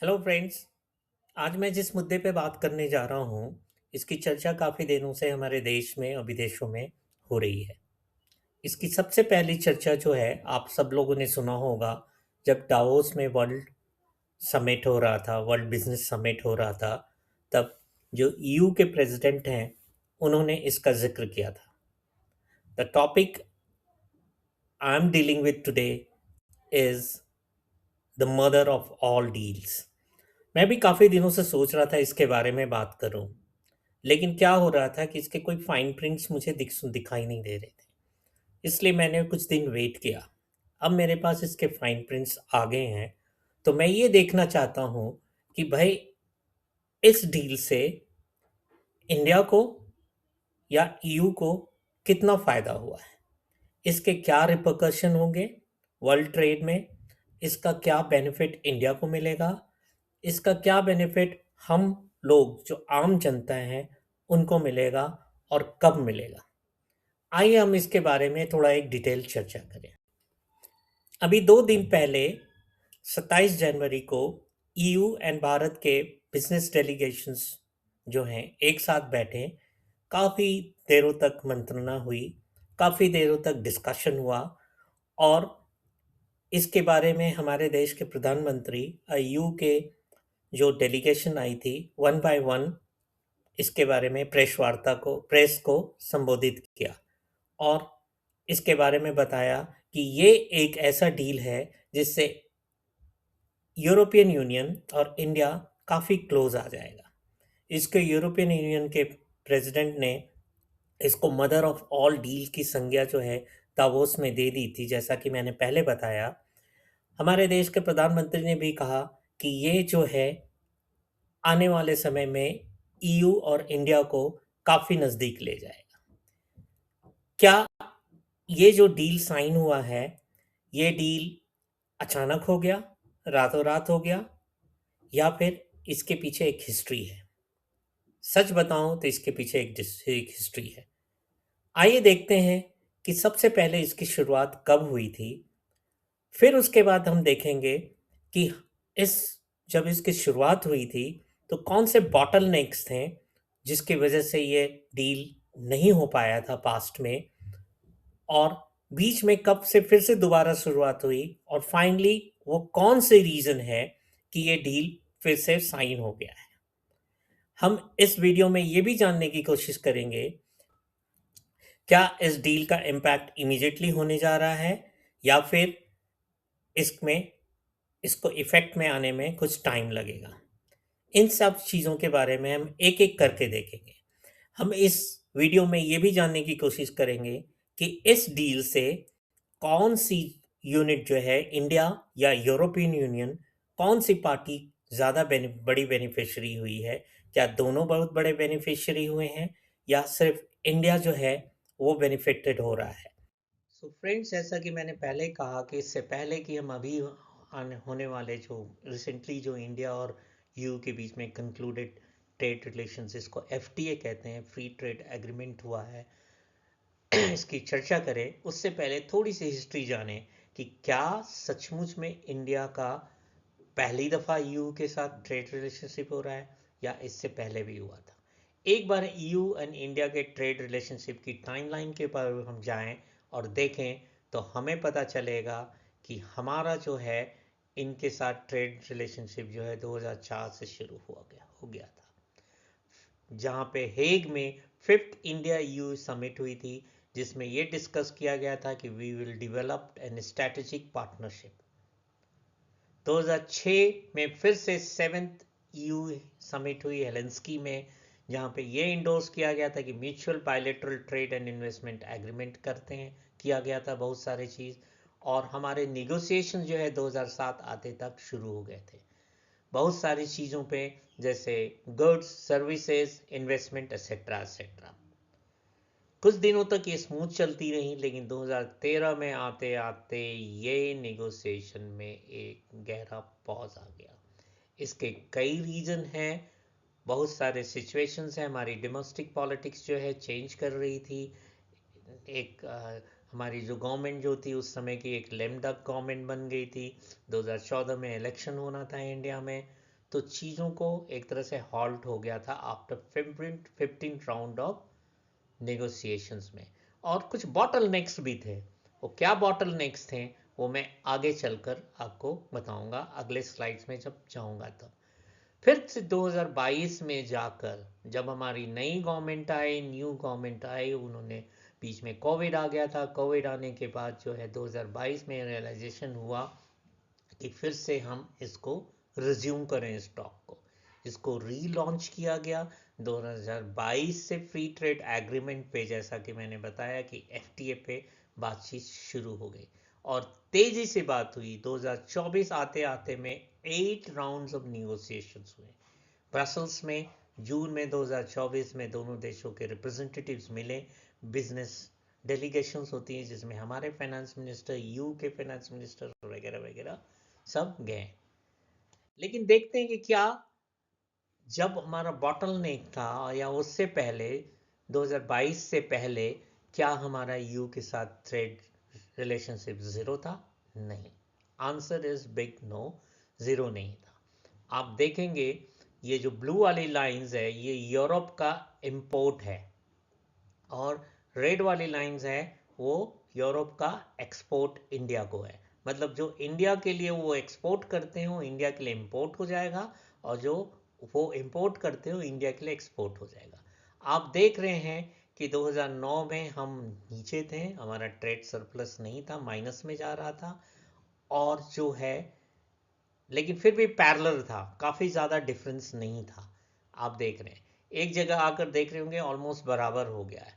Hello friends. आज मैं जिस मुद्दे पे बात करने जा रहा हूँ, इसकी चर्चा काफ़ी दिनों से हमारे देश में और विदेशों में हो रही है। इसकी सबसे पहली चर्चा जो है, आप सब लोगों ने सुना होगा, जब डावोस में वर्ल्ड समिट हो रहा था, वर्ल्ड बिजनेस समिट हो रहा था, तब जो ईयू के प्रेसिडेंट हैं, उन्होंने इसका जिक्र किया था। The topic I am dealing with today is the mother of all deals. मैं भी काफ़ी दिनों से सोच रहा था इसके बारे में बात करूं, लेकिन क्या हो रहा था कि इसके कोई फाइन प्रिंट्स मुझे दिखाई नहीं दे रहे थे। इसलिए मैंने कुछ दिन वेट किया। अब मेरे पास इसके फाइन प्रिंट्स आ गए हैं, तो मैं ये देखना चाहता हूँ कि भाई इस डील से इंडिया को या ईयू को कितना फ़ायदा हुआ है, इसके क्या रिpercussion होंगे वर्ल्ड ट्रेड में, इसका क्या बेनिफिट इंडिया को मिलेगा, इसका क्या बेनिफिट हम लोग जो आम जनता हैं उनको मिलेगा और कब मिलेगा। आइए हम इसके बारे में थोड़ा एक डिटेल चर्चा करें। अभी 2 दिन पहले 27 जनवरी को ईयू एंड भारत के बिजनेस डेलीगेशंस जो हैं एक साथ बैठे। काफ़ी देरों तक मंत्रणा हुई, काफ़ी देरों तक डिस्कशन हुआ, और इसके बारे में हमारे देश के प्रधानमंत्री ईयू के जो डेलीगेशन आई थी, वन बाय वन इसके बारे में प्रेस को संबोधित किया और इसके बारे में बताया कि ये एक ऐसा डील है जिससे यूरोपियन यूनियन और इंडिया काफ़ी क्लोज आ जाएगा। इसके यूरोपियन यूनियन के प्रेसिडेंट ने इसको मदर ऑफ ऑल डील की संज्ञा जो है दावोस में दे दी थी, जैसा कि मैंने पहले बताया। हमारे देश के प्रधानमंत्री ने भी कहा कि ये जो है आने वाले समय में ईयू और इंडिया को काफ़ी नज़दीक ले जाएगा। क्या ये जो डील साइन हुआ है, ये डील अचानक हो गया, रातों रात हो गया, या फिर इसके पीछे एक हिस्ट्री है? सच बताऊं तो इसके पीछे एक हिस्ट्री है। आइए देखते हैं कि सबसे पहले इसकी शुरुआत कब हुई थी। फिर उसके बाद हम देखेंगे कि इस जब इसकी शुरुआत हुई थी तो कौन से बॉटलनेक्स थे जिसकी वजह से ये डील नहीं हो पाया था पास्ट में, और बीच में कब से फिर से दोबारा शुरुआत हुई, और फाइनली वो कौन से रीजन है कि ये डील फिर से साइन हो गया है। हम इस वीडियो में ये भी जानने की कोशिश करेंगे क्या इस डील का इम्पैक्ट इमीडिएटली होने जा रहा है, या फिर इसमें इसको इफेक्ट में आने में कुछ टाइम लगेगा। इन सब चीज़ों के बारे में हम एक एक करके देखेंगे। हम इस वीडियो में ये भी जानने की कोशिश करेंगे कि इस डील से कौन सी यूनिट जो है, इंडिया या यूरोपियन यूनियन, कौन सी पार्टी ज़्यादा बड़ी बेनिफिशियरी हुई है। क्या दोनों बहुत बड़े बेनिफिशियरी हुए हैं, या सिर्फ इंडिया जो है वो बेनिफिटेड हो रहा है। सो फ्रेंड्स, जैसा कि मैंने पहले कहा कि इससे पहले कि हम अभी होने वाले जो रिसेंटली जो इंडिया और यूयू के बीच में कंक्लूडेड ट्रेड रिलेशंस, इसको एफटीए कहते हैं, फ्री ट्रेड एग्रीमेंट हुआ है, इसकी चर्चा करें उससे पहले थोड़ी सी हिस्ट्री जानें कि क्या सचमुच में इंडिया का पहली दफ़ा ईयू के साथ ट्रेड रिलेशनशिप हो रहा है, या इससे पहले भी हुआ था। एक बार ईयू एंड इंडिया के ट्रेड रिलेशनशिप की टाइमलाइन के पर हम जाएं और देखें तो हमें पता चलेगा कि हमारा जो है इनके साथ ट्रेड रिलेशनशिप जो है 2004 से शुरू हो गया था, जहां पे हेग में फिफ्थ इंडिया ईयू समिट हुई थी, जिसमें यह डिस्कस किया गया था कि we will develop an strategic partnership. 2006 में फिर से सेवेंथ ईयू समिट हुई हेलेंस्की में, जहां पे ये इंडोर्स किया गया था कि mutual bilateral trade and investment agreement करते हैं, किया गया था बहुत सारे चीज़, और हमारे निगोशिएशन जो है 2007 आते तक शुरू हो गए थे बहुत सारी चीज़ों पे, जैसे goods, services, investment, etcetera etcetera. कुछ दिनों तक ये स्मूथ चलती रही, लेकिन 2013 में आते आते ये नेगोशिएशन में एक गहरा पॉज आ गया। इसके कई रीज़न हैं, बहुत सारे सिचुएशंस हैं। हमारी डोमेस्टिक पॉलिटिक्स जो है चेंज कर रही थी। एक हमारी जो गवर्नमेंट जो थी उस समय की एक लेम डक गवर्नमेंट बन गई थी। 2014 में इलेक्शन होना था इंडिया में, तो चीज़ों को एक तरह से हॉल्ट हो गया था आफ्टर 15 राउंड ऑफ नेगोशिएशंस में। और कुछ बॉटल नेक्स भी थे। वो क्या बॉटल नेक्स थे वो मैं आगे चलकर आपको बताऊंगा, अगले स्लाइड्स में जब जाऊंगा तब। फिर से 2022 में जाकर जब हमारी नई गवर्नमेंट आई, न्यू गवर्नमेंट आई, उन्होंने बीच में कोविड आ गया था। कोविड आने के बाद जो है 2022 में रियलाइजेशन हुआ कि फिर से हम इसको रिज्यूम करें, स्टॉक को, इसको रीलॉन्च किया गया 2022 से फ्री ट्रेड एग्रीमेंट पे, जैसा कि मैंने बताया कि एफटीए पे बातचीत शुरू हो गई और तेजी से बात हुई। 2024 आते आते में 8 राउंड्स ऑफ निगोशिएशंस हुए ब्रसल्स में। जून में 2024 में दोनों देशों के रिप्रेजेंटेटिव्स मिले, बिजनेस डेलीगेशंस होती हैं जिसमें हमारे फाइनेंस मिनिस्टर, यू के फाइनेंस मिनिस्टर वगैरह वगैरह सब गए। लेकिन देखते हैं कि क्या जब हमारा बॉटल नेक था या उससे पहले 2022 से पहले क्या हमारा यू के साथ ट्रेड रिलेशनशिप जीरो था? नहीं। Answer is big no, zero नहीं था। आप देखेंगे ये जो ब्लू वाली लाइंस है ये यूरोप का इंपोर्ट है और रेड वाली लाइंस है वो यूरोप का एक्सपोर्ट इंडिया को है। मतलब जो इंडिया के लिए वो एक्सपोर्ट करते हो इंडिया के लिए इंपोर्ट हो जाएगा और जो वो इंपोर्ट करते हो इंडिया के लिए एक्सपोर्ट हो जाएगा। आप देख रहे हैं कि 2009 में हम नीचे थे, हमारा ट्रेड सरप्लस नहीं था, माइनस में जा रहा था। और जो है लेकिन फिर भी पैरेलल था, काफ़ी ज़्यादा डिफरेंस नहीं था। आप देख रहे हैं एक जगह आकर देख रहे होंगे ऑलमोस्ट बराबर हो गया है,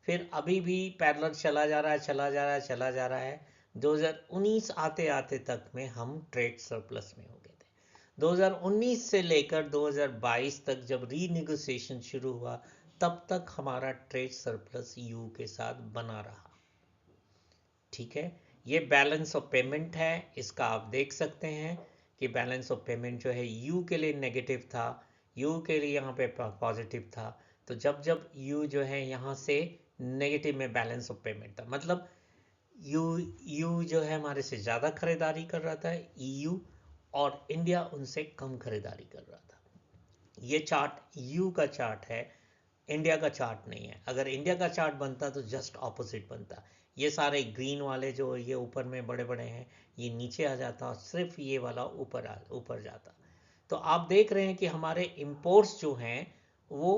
फिर अभी भी पैरेलल चला जा रहा है, चला जा रहा है, चला जा रहा है। 2019 आते आते तक में हम ट्रेड सरप्लस में हो गए थे। 2019 से लेकर 2022 तक जब रीनिगोशिएशन शुरू हुआ तब तक हमारा ट्रेड सरप्लस यू के साथ बना रहा। ठीक है, ये बैलेंस ऑफ पेमेंट है, इसका आप देख सकते हैं कि बैलेंस ऑफ पेमेंट जो है यू के लिए नेगेटिव था, यू के लिए यहाँ पे पॉजिटिव था। तो जब जब यू जो है यहाँ से नेगेटिव में बैलेंस ऑफ पेमेंट था, मतलब यू यू जो है हमारे से ज़्यादा खरीदारी कर रहा था ईयू और इंडिया उनसे कम खरीदारी कर रहा था। ये चार्ट यू का चार्ट है, इंडिया का चार्ट नहीं है। अगर इंडिया का चार्ट बनता तो जस्ट ऑपोजिट बनता। ये सारे ग्रीन वाले जो ये ऊपर में बड़े बड़े हैं ये नीचे आ जाता और सिर्फ ये वाला ऊपर जाता। तो आप देख रहे हैं कि हमारे इंपोर्ट्स जो हैं वो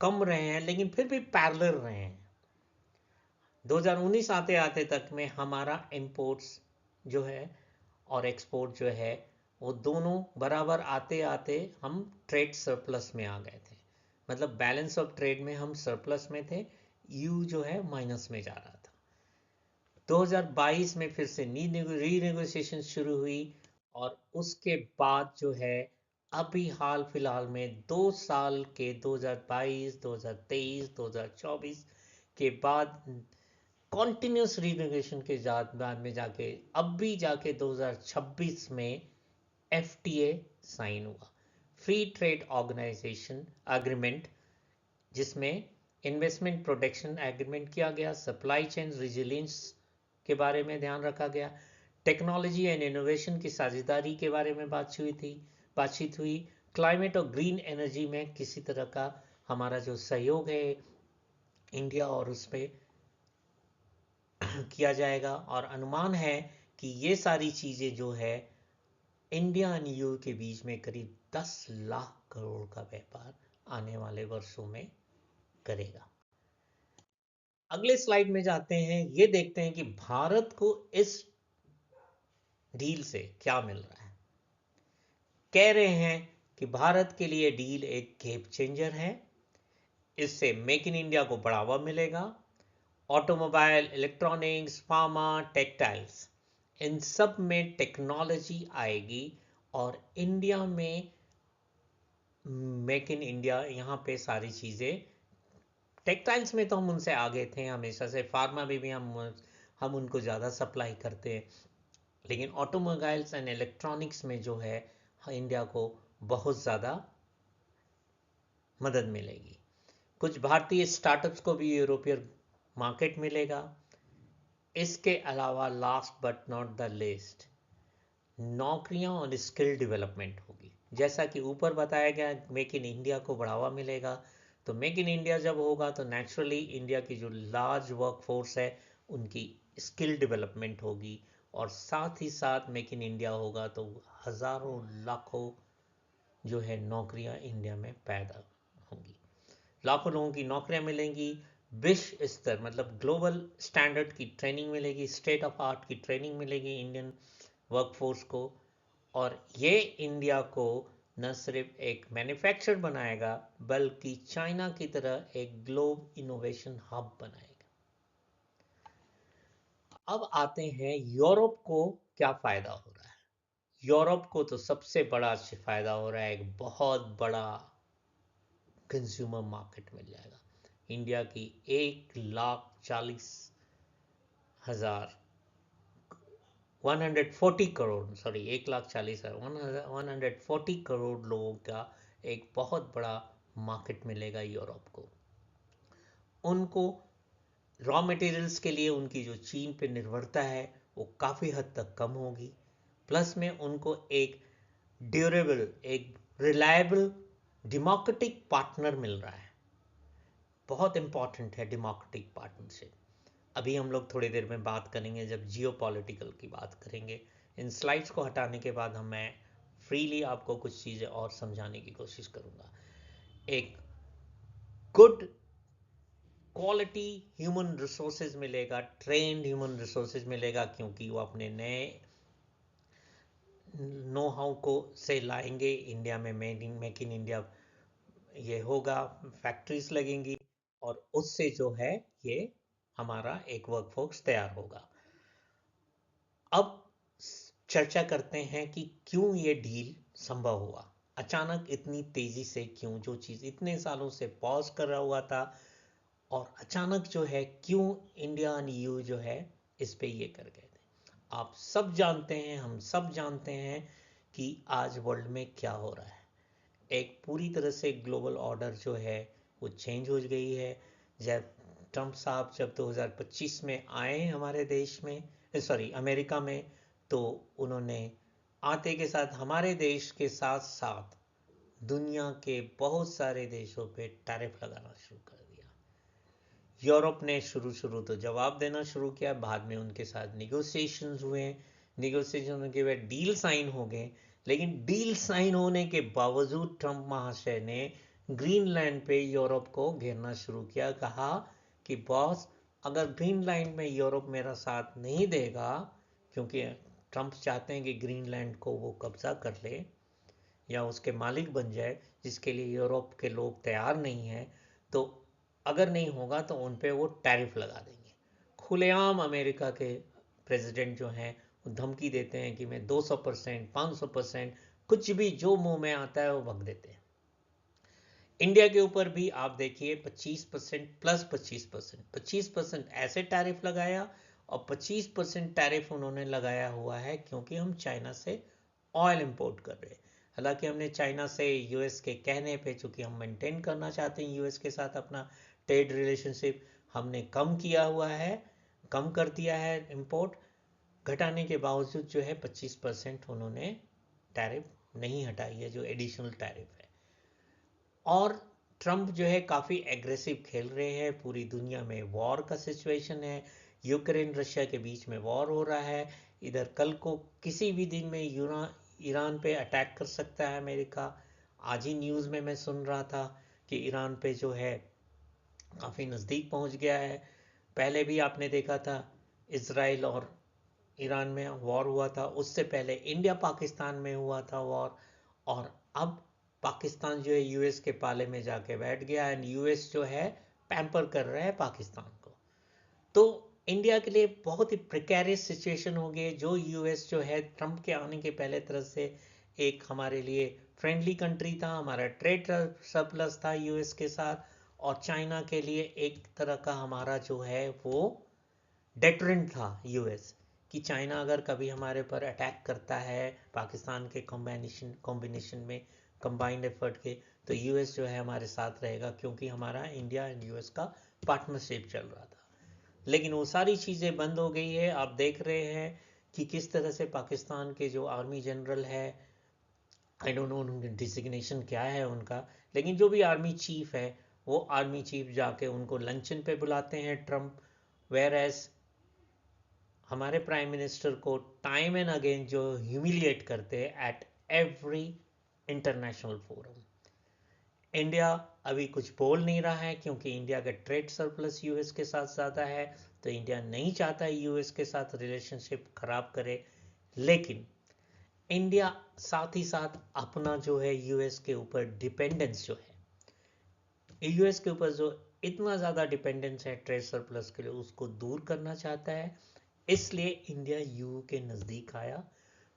कम रहे हैं लेकिन फिर भी पैरेलल रहे हैं। 2019 आते आते तक में हमारा इंपोर्ट्स जो है और एक्सपोर्ट जो है वो दोनों बराबर आते आते हम ट्रेड सरप्लस में आ गए थे। मतलब बैलेंस ऑफ ट्रेड में हम सरप्लस में थे, यू जो है माइनस में जा रहा था। 2022 में फिर से रीनेगोशिएशन शुरू हुई और उसके बाद जो है अभी हाल फिलहाल में 2 साल के 2022, 2023, 2024 के बाद कॉन्टिन्यूस रीनेगोशिएशन के बाद में जाके अब भी जाके 2026 में एफटीए साइन हुआ, फ्री ट्रेड ऑर्गेनाइजेशन एग्रीमेंट, जिसमें इन्वेस्टमेंट प्रोटेक्शन एग्रीमेंट किया गया, सप्लाई चेन रिजिलियंस के बारे में ध्यान रखा गया, टेक्नोलॉजी एंड इनोवेशन की साझेदारी के बारे में बातचीत हुई, क्लाइमेट और ग्रीन एनर्जी में किसी तरह का हमारा जो सहयोग है इंडिया और उस पर किया जाएगा। और अनुमान है कि ये सारी चीज़ें जो है इंडिया और ईयू के बीच में करीब 10 लाख करोड़ का व्यापार आने वाले वर्षों में करेगा। अगले स्लाइड में जाते हैं, ये देखते हैं कि भारत को इस डील से क्या मिल रहा है। कह रहे हैं कि भारत के लिए डील एक गेम चेंजर है, इससे मेक इन इंडिया को बढ़ावा मिलेगा। ऑटोमोबाइल, इलेक्ट्रॉनिक्स, फार्मा, टेक्सटाइल्स, इन सब में टेक्नोलॉजी आएगी और इंडिया में मेक इन इंडिया, यहाँ पे सारी चीज़ें, टेक्सटाइल्स में तो हम उनसे आगे थे हमेशा से, फार्मा में भी हम उनको ज़्यादा सप्लाई करते हैं, लेकिन ऑटोमोबाइल्स एंड इलेक्ट्रॉनिक्स में जो है इंडिया को बहुत ज़्यादा मदद मिलेगी। कुछ भारतीय स्टार्टअप्स को भी यूरोपियन मार्केट मिलेगा। इसके अलावा last but not the least, नौकरियां और स्किल डेवलपमेंट होगी। जैसा कि ऊपर बताया गया, मेक इन इंडिया को बढ़ावा मिलेगा। तो मेक इन इंडिया जब होगा तो नेचुरली इंडिया की जो लार्ज वर्क फोर्स है उनकी स्किल डेवलपमेंट होगी, और साथ ही साथ मेक इन इंडिया होगा तो हजारों लाखों जो है नौकरियां इंडिया में पैदा होंगी, लाखों लोगों की नौकरियां मिलेंगी, विश्व स्तर मतलब ग्लोबल स्टैंडर्ड की ट्रेनिंग मिलेगी, स्टेट ऑफ आर्ट की ट्रेनिंग मिलेगी इंडियन वर्कफोर्स को। और ये इंडिया को न सिर्फ एक मैन्युफैक्चर बनाएगा बल्कि चाइना की तरह एक ग्लोब इनोवेशन हब बनाएगा। अब आते हैं यूरोप को क्या फायदा हो रहा है। यूरोप को तो सबसे बड़ा फायदा हो रहा है, एक बहुत बड़ा कंज्यूमर मार्केट मिल जाएगा। इंडिया की 1,40,000 140 करोड़, सॉरी 1,40,000 140 करोड़ लोगों का एक बहुत बड़ा मार्केट मिलेगा यूरोप को। उनको रॉ मटेरियल्स के लिए उनकी जो चीन पे निर्भरता है वो काफ़ी हद तक कम होगी, प्लस में उनको एक ड्यूरेबल, एक रिलायबल डेमोक्रेटिक पार्टनर मिल रहा है। बहुत इंपॉर्टेंट है डेमोक्रेटिक पार्टनरशिप। अभी हम लोग थोड़ी देर में बात करेंगे जब जियो पॉलिटिकल की बात करेंगे। इन स्लाइड्स को हटाने के बाद मैं फ्रीली आपको कुछ चीज़ें और समझाने की कोशिश करूंगा। एक गुड क्वालिटी ह्यूमन रिसोर्सेज मिलेगा, ट्रेंड ह्यूमन रिसोर्सेज मिलेगा, क्योंकि वो अपने नए नो हाउ को से लाएंगे इंडिया में। मेक इन इंडिया ये होगा, फैक्ट्रीज लगेंगी और उससे जो है ये हमारा एक वर्कफोर्स तैयार होगा। अब चर्चा करते हैं कि क्यों ये डील संभव हुआ, अचानक इतनी तेजी से क्यों, जो चीज इतने सालों से पॉज कर रहा हुआ था और अचानक जो है क्यों इंडिया और ईयू जो है इस पे ये कर गए थे। आप सब जानते हैं, हम सब जानते हैं कि आज वर्ल्ड में क्या हो रहा है। एक पूरी तरह से ग्लोबल ऑर्डर जो है वो चेंज हो गई है। जब ट्रंप साहब जब 2025 में आए हमारे देश में, सॉरी अमेरिका में, तो उन्होंने आते के साथ हमारे देश के साथ साथ दुनिया के बहुत सारे देशों पे टैरिफ लगाना शुरू कर दिया। यूरोप ने शुरू शुरू तो जवाब देना शुरू किया, बाद में उनके साथ निगोशिएशंस हुए, निगोशिएशन के बाद डील साइन हो गए। लेकिन डील साइन होने के बावजूद ट्रंप महाशय ने ग्रीनलैंड पे यूरोप को घेरना शुरू किया, कहा कि बॉस अगर ग्रीनलैंड में यूरोप मेरा साथ नहीं देगा, क्योंकि ट्रंप चाहते हैं कि ग्रीनलैंड को वो कब्जा कर ले या उसके मालिक बन जाए, जिसके लिए यूरोप के लोग तैयार नहीं हैं, तो अगर नहीं होगा तो उन पे वो टैरिफ लगा देंगे। खुलेआम अमेरिका के प्रेसिडेंट जो हैं वो धमकी देते हैं कि मैं 200%, 500%, कुछ भी जो मुंह में आता है वो भग देते हैं। इंडिया के ऊपर भी आप देखिए 25% प्लस 25%, 25% ऐसे टैरिफ लगाया और 25% टैरिफ उन्होंने लगाया हुआ है क्योंकि हम चाइना से ऑयल इंपोर्ट कर रहे हैं। हालांकि हमने चाइना से यूएस के कहने पे, चूंकि हम मेंटेन करना चाहते हैं यूएस के साथ अपना ट्रेड रिलेशनशिप, हमने कम किया हुआ है, कम कर दिया है इंपोर्ट। घटाने के बावजूद जो है 25% उन्होंने टैरिफ नहीं हटाई है, जो एडिशनल टैरिफ है। और ट्रंप जो है काफ़ी एग्रेसिव खेल रहे हैं। पूरी दुनिया में वॉर का सिचुएशन है, यूक्रेन रशिया के बीच में वॉर हो रहा है। इधर कल को किसी भी दिन में ईरान पे अटैक कर सकता है अमेरिका। आज ही न्यूज़ में मैं सुन रहा था कि ईरान पे जो है काफ़ी नज़दीक पहुंच गया है। पहले भी आपने देखा था इसराइल और ईरान में वॉर हुआ था, उससे पहले इंडिया पाकिस्तान में हुआ था वॉर, और अब पाकिस्तान जो है यूएस के पाले में जाके बैठ गया एंड यूएस जो है पैम्पर कर रहा है पाकिस्तान को। तो इंडिया के लिए बहुत ही प्रिकेरियस सिचुएशन हो गई, जो यूएस जो है ट्रंप के आने के पहले तरह से एक हमारे लिए फ्रेंडली कंट्री था, हमारा ट्रेड सरप्लस था यूएस के साथ, और चाइना के लिए एक तरह का हमारा जो है वो डेटरेंट था यूएस, कि चाइना अगर कभी हमारे पर अटैक करता है पाकिस्तान के कॉम्बिनेशन में कंबाइंड एफर्ट के, तो यूएस जो है हमारे साथ रहेगा, क्योंकि हमारा इंडिया एंड यूएस का पार्टनरशिप चल रहा था। लेकिन वो सारी चीज़ें बंद हो गई है। आप देख रहे हैं कि किस तरह से पाकिस्तान के जो आर्मी जनरल है आई डोंट नो उनका डिजिग्नेशन क्या है उनका, लेकिन जो भी आर्मी चीफ है वो आर्मी चीफ जाके उनको लंचन पे बुलाते हैं ट्रम्प, वेयर एज हमारे प्राइम मिनिस्टर को टाइम एंड अगेन जो ह्यूमिलिएट करते हैं at every international forum. India अभी कुछ बोल नहीं रहा है क्योंकि इंडिया का ट्रेड सरप्लस यूएस के साथ ज़्यादा है, तो इंडिया नहीं चाहता यूएस के साथ रिलेशनशिप खराब करे। लेकिन इंडिया साथ ही साथ अपना जो है यूएस के ऊपर डिपेंडेंस जो है, यूएस के ऊपर जो इतना ज़्यादा डिपेंडेंस है ट्रेड सरप्लस के लिए, उसको दूर करना चाहता है। इसलिए इंडिया यू के नज़दीक आया,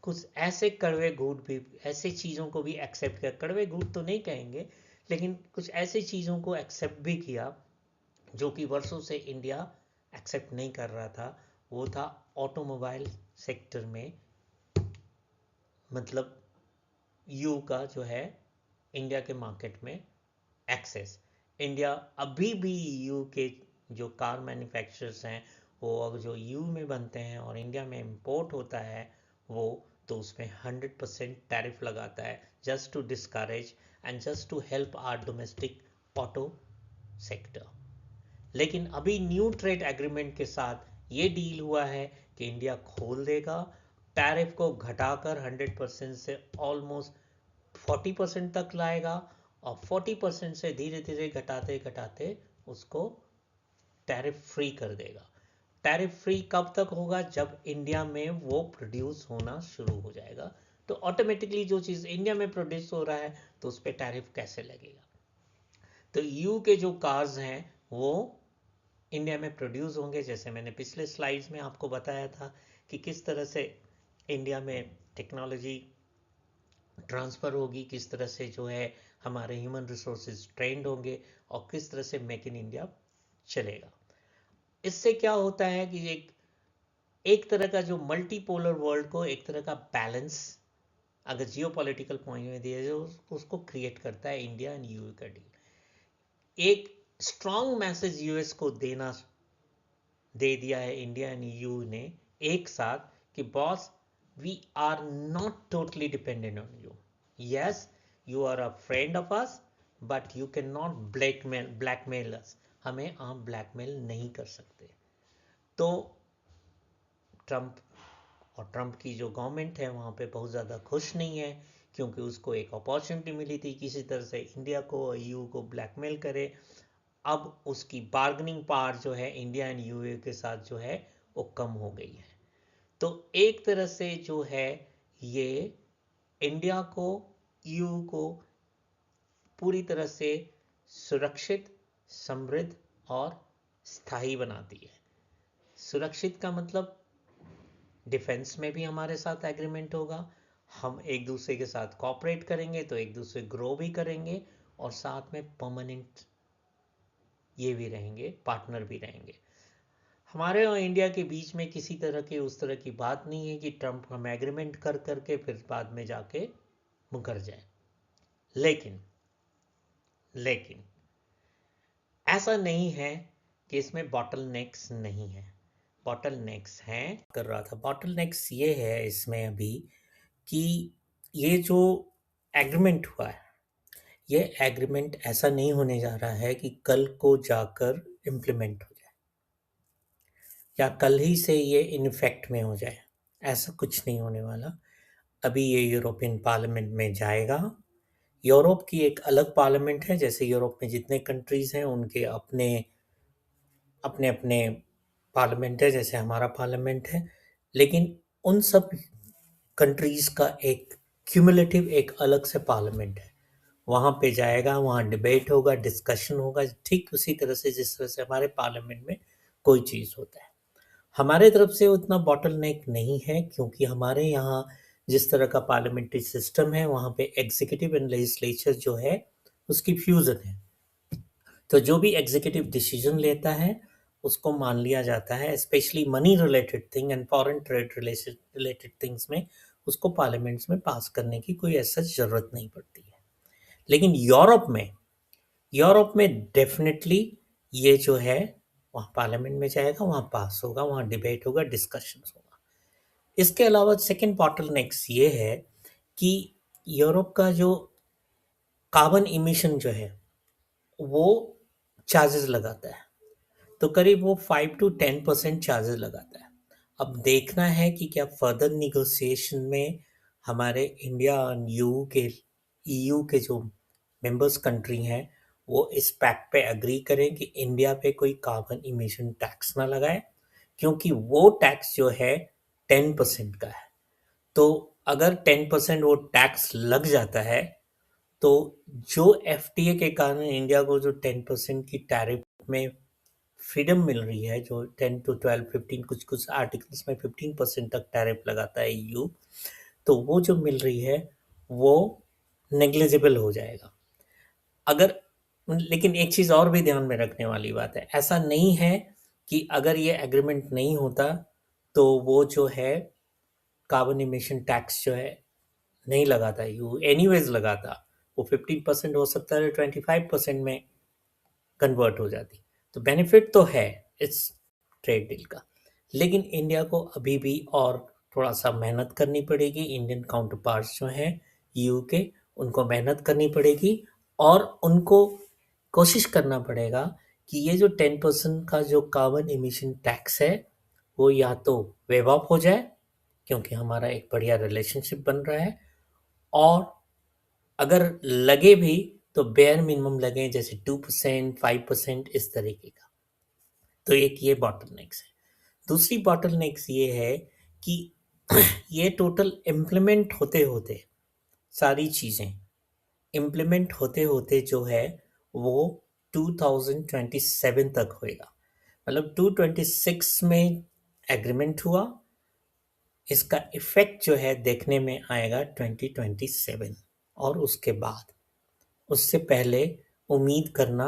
कुछ ऐसे कड़वे घूट भी, ऐसे चीज़ों को भी एक्सेप्ट किया, कड़वे घूट तो नहीं कहेंगे लेकिन कुछ ऐसी चीज़ों को एक्सेप्ट भी किया जो कि वर्षों से इंडिया एक्सेप्ट नहीं कर रहा था। वो था ऑटोमोबाइल सेक्टर में, मतलब यू का जो है इंडिया के मार्केट में एक्सेस। इंडिया अभी भी यू के जो कार मैन्युफैक्चरर्स हैं वो अब जो यू में बनते हैं और इंडिया में इंपोर्ट होता है वो, तो उसमें 100% टैरिफ लगाता है, just to discourage and just to help our domestic auto sector. लेकिन अभी न्यू ट्रेड एग्रीमेंट के साथ ये डील हुआ है कि इंडिया खोल देगा, टैरिफ को घटाकर 100% से ऑलमोस्ट 40% तक लाएगा और 40% से धीरे धीरे घटाते घटाते उसको टैरिफ फ्री कर देगा। टैरिफ फ्री कब तक होगा? जब इंडिया में वो प्रोड्यूस होना शुरू हो जाएगा। तो ऑटोमेटिकली जो चीज़ इंडिया में प्रोड्यूस हो रहा है तो उस पर टैरिफ कैसे लगेगा? तो यू के जो कार्स हैं वो इंडिया में प्रोड्यूस होंगे, जैसे मैंने पिछले स्लाइड्स में आपको बताया था कि किस तरह से इंडिया में टेक्नोलॉजी ट्रांसफ़र होगी, किस तरह से जो है हमारे ह्यूमन रिसोर्सेज ट्रेंड होंगे और किस तरह से मेक इन इंडिया चलेगा। इससे क्या होता है कि एक तरह का जो मल्टीपोलर वर्ल्ड को एक तरह का बैलेंस, अगर जियो पॉलिटिकल पॉइंट में दिया जाए, उसको क्रिएट करता है इंडिया एंड यूए का डील। एक स्ट्रॉन्ग मैसेज यूएस को दे दिया है इंडिया एंड यू ने एक साथ कि boss, we are not totally dependent on you. Yes, you are a friend of us but you can not blackmail us. हमें आप ब्लैकमेल नहीं कर सकते। तो ट्रंप और ट्रंप की जो गवर्नमेंट है वहाँ पे बहुत ज़्यादा खुश नहीं है, क्योंकि उसको एक अपॉर्चुनिटी मिली थी किसी तरह से इंडिया को और यू को ब्लैकमेल करे। अब उसकी बार्गेनिंग पावर जो है इंडिया एंड यूए के साथ जो है वो कम हो गई है। तो एक तरह से जो है ये इंडिया को, यू को पूरी तरह से सुरक्षित, समृद्ध और स्थायी बनाती है। सुरक्षित का मतलब डिफेंस में भी हमारे साथ एग्रीमेंट होगा, हम एक दूसरे के साथ कॉपरेट करेंगे तो एक दूसरे ग्रो भी करेंगे और साथ में परमानेंट ये भी रहेंगे, पार्टनर भी रहेंगे। हमारे और इंडिया के बीच में किसी तरह की उस तरह की बात नहीं है कि ट्रंप हम एग्रीमेंट कर करके फिर बाद में जाके मुकर जाए। लेकिन लेकिन ऐसा नहीं है कि इसमें बॉटल नेक्स नहीं है, बॉटल नेक्स हैं। कर रहा था बॉटल नेक्स ये है इसमें अभी कि ये जो एग्रीमेंट हुआ है, ये एग्रीमेंट ऐसा नहीं होने जा रहा है कि कल को जाकर इम्प्लीमेंट हो जाए या कल ही से ये इन इफेक्ट में हो जाए। ऐसा कुछ नहीं होने वाला। अभी ये यूरोपियन पार्लियामेंट में जाएगा। यूरोप की एक अलग पार्लियामेंट है, जैसे यूरोप में जितने कंट्रीज हैं उनके अपने अपने अपने पार्लियामेंट है, जैसे हमारा पार्लियामेंट है। लेकिन उन सब कंट्रीज का एक क्यूमुलेटिव एक अलग से पार्लियामेंट है। वहाँ पे जाएगा, वहाँ डिबेट होगा, डिस्कशन होगा, ठीक उसी तरह से जिस तरह से हमारे पार्लियामेंट में कोई चीज़ होता है। हमारे तरफ से उतना बॉटल नेक नहीं है, क्योंकि हमारे यहाँ जिस तरह का पार्लियामेंट्री सिस्टम है वहाँ पे एग्जीक्यूटिव एंड लेजिस्लेचर जो है उसकी फ्यूजन है। तो जो भी एग्जीक्यूटिव डिसीजन लेता है उसको मान लिया जाता है, specially money related thing and foreign trade related things में उसको पार्लियामेंट्स में पास करने की कोई ऐसा ज़रूरत नहीं पड़ती है। लेकिन यूरोप में डेफिनेटली ये जो है वहाँ पार्लियामेंट में जाएगा, वहाँ पास होगा, वहाँ डिबेट होगा, डिस्कशन होगा। इसके अलावा सेकेंड बॉटल नेक्स ये है कि यूरोप का जो कार्बन इमिशन जो है वो चार्जेस लगाता है, तो करीब वो 5 to 10% चार्जेस लगाता है। अब देखना है कि क्या फर्दर निगोशिएशन में हमारे इंडिया और ईयू के जो मेंबर्स कंट्री हैं वो इस पैक्ट पे एग्री करें कि इंडिया पे कोई कार्बन इमिशन टैक्स ना लगाए, क्योंकि वो टैक्स जो है 10% का है। तो अगर 10% वो टैक्स लग जाता है, तो जो एफटीए के कारण इंडिया को जो 10% की टैरिफ में फ्रीडम मिल रही है, जो 10 to 12 15 कुछ कुछ आर्टिकल्स में 15% तक टैरिफ लगाता है ईयू, तो वो जो मिल रही है वो नेग्लिजिबल हो जाएगा। अगर लेकिन एक चीज़ और भी ध्यान में रखने वाली बात है, ऐसा नहीं है कि अगर ये एग्रीमेंट नहीं होता तो वो जो है कार्बन इमिशन टैक्स जो है नहीं लगाता, यू एनीवेज लगाता। वो 15% हो सकता है 25% में कन्वर्ट हो जाती। तो बेनिफिट तो है इस ट्रेड डील का, लेकिन इंडिया को अभी भी और थोड़ा सा मेहनत करनी पड़ेगी। इंडियन काउंटर पार्ट्स जो हैं ईयू के, उनको मेहनत करनी पड़ेगी और उनको कोशिश करना पड़ेगा कि ये जो 10% का जो कार्बन इमिशन टैक्स है वो या तो वेव ऑफ हो जाए, क्योंकि हमारा एक बढ़िया रिलेशनशिप बन रहा है, और अगर लगे भी तो बेयर मिनिमम लगे, जैसे 2% 5% इस तरीके का। तो एक ये बॉटल नेक्स है। दूसरी बॉटल नेक्स ये है कि ये टोटल इम्प्लीमेंट होते होते, सारी चीज़ें इम्प्लीमेंट होते होते जो है वो 2027 तक होएगा। मतलब 226 में एग्रीमेंट हुआ, इसका इफेक्ट जो है देखने में आएगा 2027, और उसके बाद, उससे पहले उम्मीद करना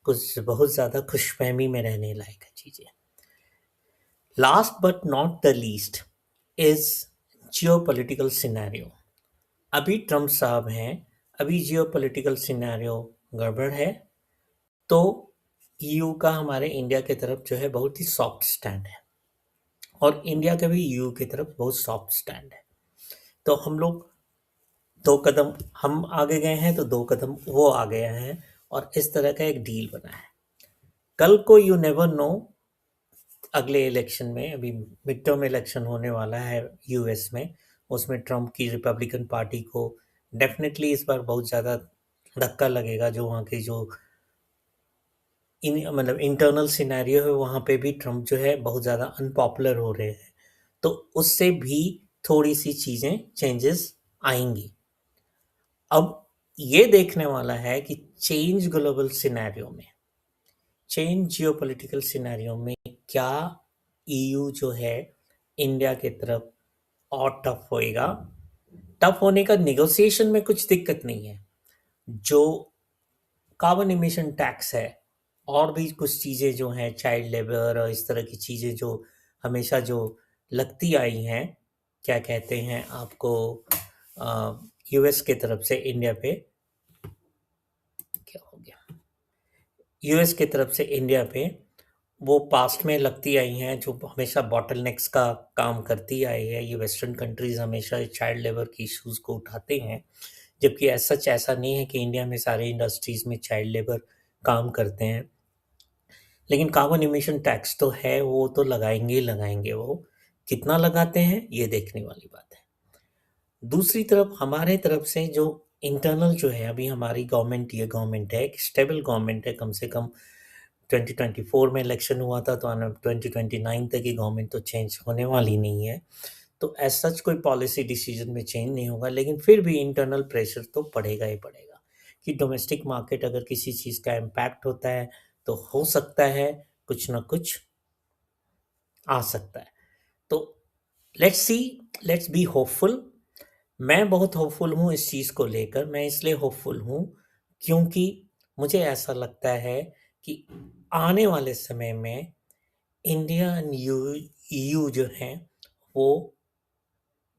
कुछ बहुत ज़्यादा खुशफहमी में रहने लायक है चीज़ें। Last but not the least is geopolitical scenario. अभी ट्रम्प साहब हैं, अभी जियोपॉलिटिकल सिनेरियो गड़बड़ है। तो ईयू का हमारे इंडिया की तरफ जो है बहुत ही सॉफ्ट स्टैंड है, और इंडिया का भी ईयू की तरफ बहुत सॉफ्ट स्टैंड है। तो हम लोग 2 कदम हम आगे गए हैं तो 2 कदम वो आ गए हैं, और इस तरह का एक डील बना है। कल को यू नेवर नो, अगले इलेक्शन में, अभी मिड टर्म इलेक्शन होने वाला है यूएस में, उसमें ट्रम्प की रिपब्लिकन पार्टी को डेफिनेटली इस बार बहुत ज़्यादा धक्का लगेगा। जो वहाँ की जो मतलब इंटरनल सिनेरियो है, वहाँ पे भी ट्रम्प जो है बहुत ज़्यादा अनपॉपुलर हो रहे हैं, तो उससे भी थोड़ी सी चीज़ें चेंजेस आएंगी। अब ये देखने वाला है कि चेंज ग्लोबल सिनेरियो में, चेंज जियोपॉलिटिकल सिनेरियो में क्या ईयू जो है इंडिया की तरफ और टफ होएगा। टफ होने का निगोशिएशन में कुछ दिक्कत नहीं है। जो कार्बन इमिशन टैक्स है, और भी कुछ चीज़ें जो हैं, चाइल्ड लेबर और इस तरह की चीज़ें जो हमेशा जो लगती आई हैं, क्या कहते हैं आपको, यूएस के तरफ से इंडिया पे, क्या हो गया, यूएस की तरफ से इंडिया पे वो पास्ट में लगती आई हैं, जो हमेशा बॉटलनेक्स का काम करती आई है। ये वेस्टर्न कंट्रीज हमेशा चाइल्ड लेबर की इश्यूज को उठाते हैं, जबकि ऐसा ऐसा नहीं है कि इंडिया में सारे इंडस्ट्रीज में चाइल्ड लेबर काम करते हैं। लेकिन कार्बन इमिशन टैक्स तो है, वो तो लगाएंगे ही लगाएंगे। वो कितना लगाते हैं ये देखने वाली बात है। दूसरी तरफ हमारे तरफ से जो इंटरनल जो है, अभी हमारी गवर्नमेंट, ये गवर्नमेंट है एक स्टेबल गवर्नमेंट है। कम से कम 2024 में इलेक्शन हुआ था, तो 2029 तक की गवर्नमेंट तो चेंज होने वाली नहीं है। तो एज सच कोई पॉलिसी डिसीजन में चेंज नहीं होगा, लेकिन फिर भी इंटरनल प्रेशर तो पड़ेगा ही पड़ेगा कि डोमेस्टिक मार्केट अगर किसी चीज़ का इम्पैक्ट होता है तो हो सकता है कुछ ना कुछ आ सकता है। तो let's see, let's be hopeful. मैं बहुत होपफुल हूँ इस चीज़ को लेकर। मैं इसलिए होपफुल हूँ क्योंकि मुझे ऐसा लगता है कि आने वाले समय में इंडिया एंड ईयू जो हैं वो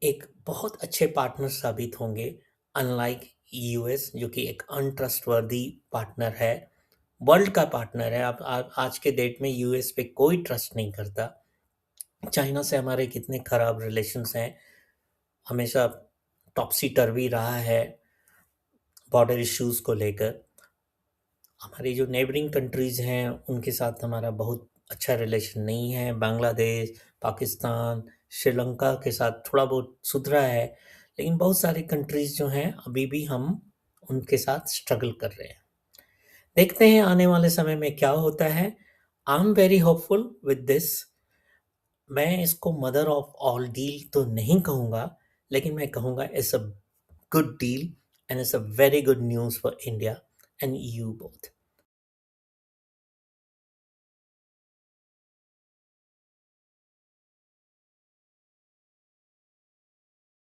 एक बहुत अच्छे पार्टनर साबित होंगे, अनलाइक यूएस जो कि एक अनट्रस्टवर्दी पार्टनर है, वर्ल्ड का पार्टनर है। अब आज के डेट में यूएस पे कोई ट्रस्ट नहीं करता। चाइना से हमारे कितने खराब रिलेशंस हैं, हमेशा टॉपसी टर्वी रहा है बॉर्डर इश्यूज को लेकर। हमारी जो नेबरिंग कंट्रीज हैं उनके साथ हमारा बहुत अच्छा रिलेशन नहीं है। बांग्लादेश, पाकिस्तान, श्रीलंका के साथ थोड़ा बहुत सुधरा है, लेकिन बहुत सारी कंट्रीज जो हैं अभी भी हम उनके साथ स्ट्रगल कर रहे हैं। देखते हैं आने वाले समय में क्या होता है। I am very hopeful with this. मैं इसको मदर ऑफ ऑल डील तो नहीं कहूँगा, लेकिन मैं कहूँगा it's a good deal and it's a very good news for India and EU both.